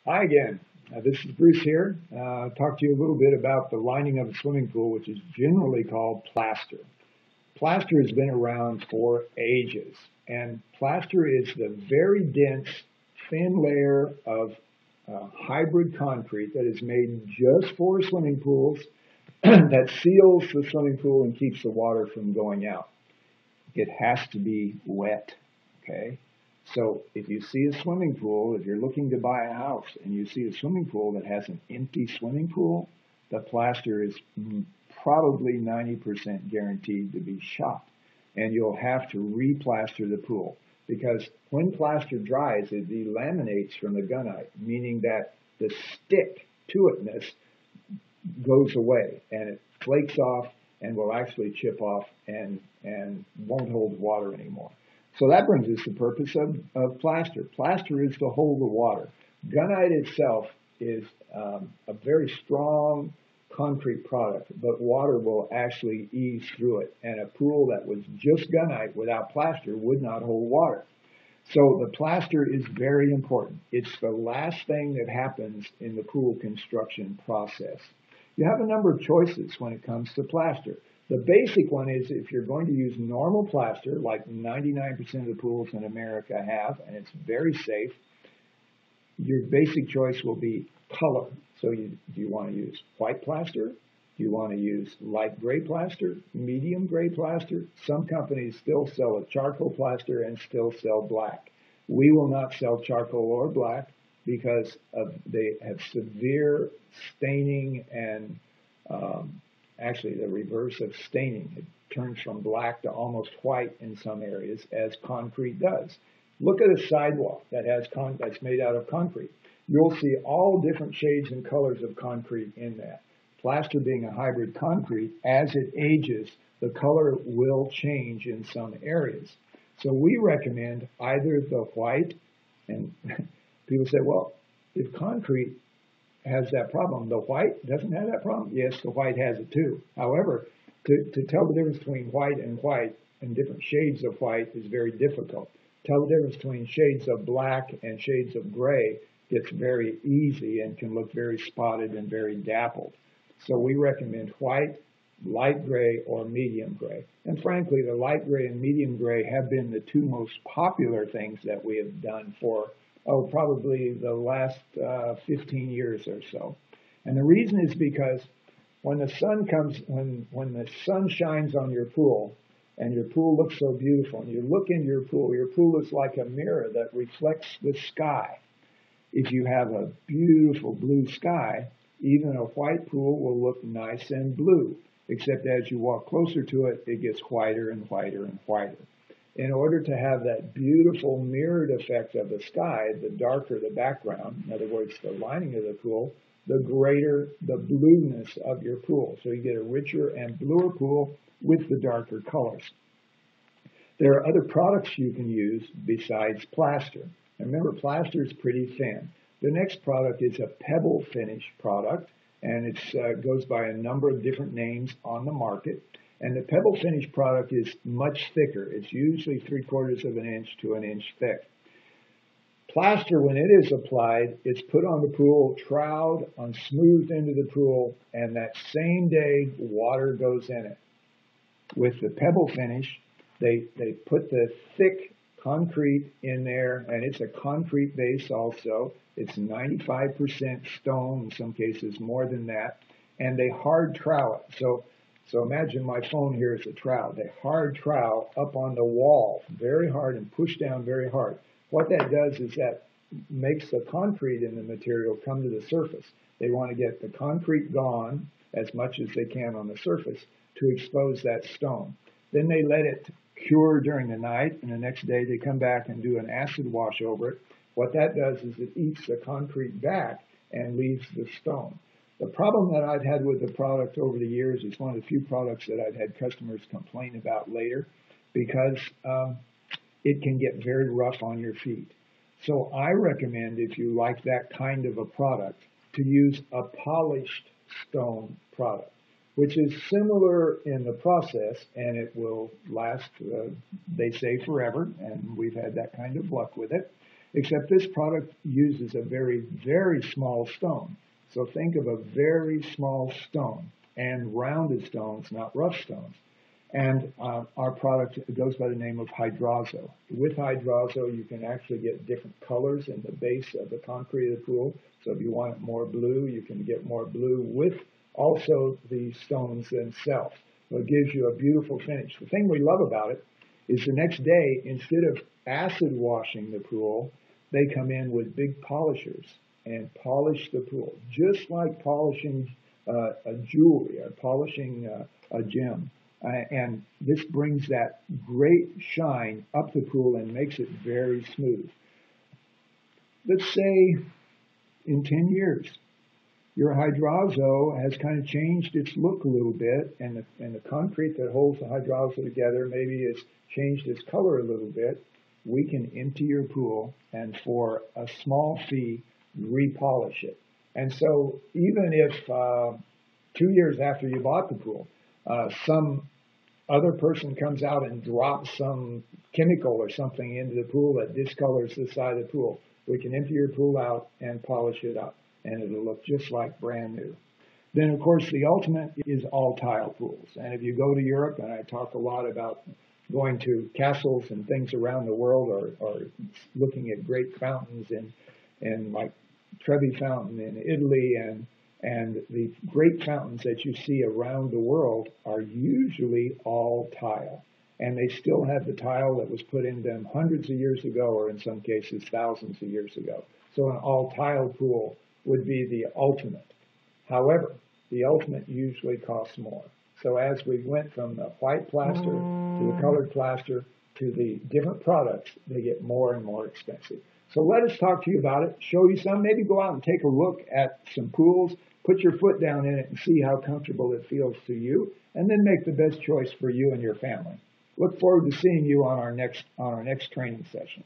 Hi again. This is Bruce here. Talk to you a little bit about the lining of a swimming pool, which is generally called plaster. Plaster has been around for ages, and plaster is the very dense, thin layer of hybrid concrete that is made just for swimming pools that seals the swimming pool and keeps the water from going out. It has to be wet, okay? So if you see a swimming pool, if you're looking to buy a house and you see a swimming pool that has an empty swimming pool, the plaster is probably 90% guaranteed to be shot. And you'll have to replaster the pool because when plaster dries, it delaminates from the gunite, meaning that the stick-to-itness goes away and it flakes off and will actually chip off and won't hold water anymore. So that brings us to the purpose of plaster. Plaster is to hold the water. Gunite itself is a very strong concrete product, but water will actually ease through it. And a pool that was just gunite without plaster would not hold water. So the plaster is very important. It's the last thing that happens in the pool construction process. You have a number of choices when it comes to plaster. The basic one is if you're going to use normal plaster, like 99% of the pools in America have, and it's very safe, your basic choice will be color. So do you want to use white plaster? Do you want to use light gray plaster, medium gray plaster? Some companies still sell a charcoal plaster and still sell black. We will not sell charcoal or black because they have severe staining and actually the reverse of staining. It turns from black to almost white in some areas, as concrete does. Look at a sidewalk that's made out of concrete. You'll see all different shades and colors of concrete in that. Plaster being a hybrid concrete, as it ages, the color will change in some areas. So we recommend either the white, and people say, well, if concrete has that problem, the white doesn't have that problem? Yes, the white has it too. However, to tell the difference between white and different shades of white is very difficult. Tell the difference between shades of black and shades of gray gets very easy and can look very spotted and very dappled. So we recommend white, light gray, or medium gray. And frankly, the light gray and medium gray have been the two most popular things that we have done for probably the last 15 years or so. And the reason is because when the sun shines on your pool, and your pool looks so beautiful, and you look into your pool is like a mirror that reflects the sky. If you have a beautiful blue sky, even a white pool will look nice and blue, except as you walk closer to it, it gets whiter and whiter and whiter. In order to have that beautiful mirrored effect of the sky, the darker the background, in other words, the lining of the pool, the greater the blueness of your pool. So you get a richer and bluer pool with the darker colors. There are other products you can use besides plaster. And remember, plaster is pretty thin. The next product is a pebble finish product, and it goes by a number of different names on the market. And the pebble finish product is much thicker. It's usually 3/4 of an inch to an inch thick. Plaster, when it is applied, it's put on the pool, troweled, smoothed into the pool, and that same day, water goes in it. With the pebble finish, they put the thick concrete in there, and it's a concrete base also. It's 95% stone, in some cases more than that, and they hard trowel it. So imagine my phone here is a trowel. They hard trowel up on the wall very hard and push down very hard. What that does is that makes the concrete in the material come to the surface. They want to get the concrete gone as much as they can on the surface to expose that stone. Then they let it cure during the night, and the next day they come back and do an acid wash over it. What that does is it eats the concrete back and leaves the stone. The problem that I've had with the product over the years is one of the few products that I've had customers complain about later because it can get very rough on your feet. So I recommend, if you like that kind of a product, to use a polished stone product, which is similar in the process, and it will last, they say, forever, and we've had that kind of luck with it. except this product uses a very, very small stone. So think of a very small stone and rounded stones, not rough stones. And our product goes by the name of Hydrazo. With Hydrazo, you can actually get different colors in the base of the concrete of the pool. So if you want it more blue, you can get more blue with also the stones themselves. So it gives you a beautiful finish. The thing we love about it is the next day, instead of acid washing the pool, they come in with big polishers and polish the pool, just like polishing a jewelry or polishing a gem. And this brings that great shine up the pool and makes it very smooth. Let's say in 10 years, your Hydrazo has kind of changed its look a little bit, and the concrete that holds the Hydrazo together maybe has changed its color a little bit. We can empty your pool and for a small fee, repolish it. And so even if 2 years after you bought the pool, some other person comes out and drops some chemical or something into the pool that discolors the side of the pool, we can empty your pool out and polish it up, and it'll look just like brand new. Then, of course, the ultimate is all tile pools. And if you go to Europe, and I talk a lot about going to castles and things around the world, or looking at great fountains in like Trevi Fountain in Italy, and the great fountains that you see around the world are usually all tile. And they still have the tile that was put in them hundreds of years ago, or in some cases thousands of years ago. So an all tile pool would be the ultimate. However, the ultimate usually costs more. So as we went from the white plaster to the colored plaster to the different products, they get more and more expensive. So let us talk to you about it, show you some, maybe go out and take a look at some pools, put your foot down in it and see how comfortable it feels to you, and then make the best choice for you and your family. Look forward to seeing you on our next training session.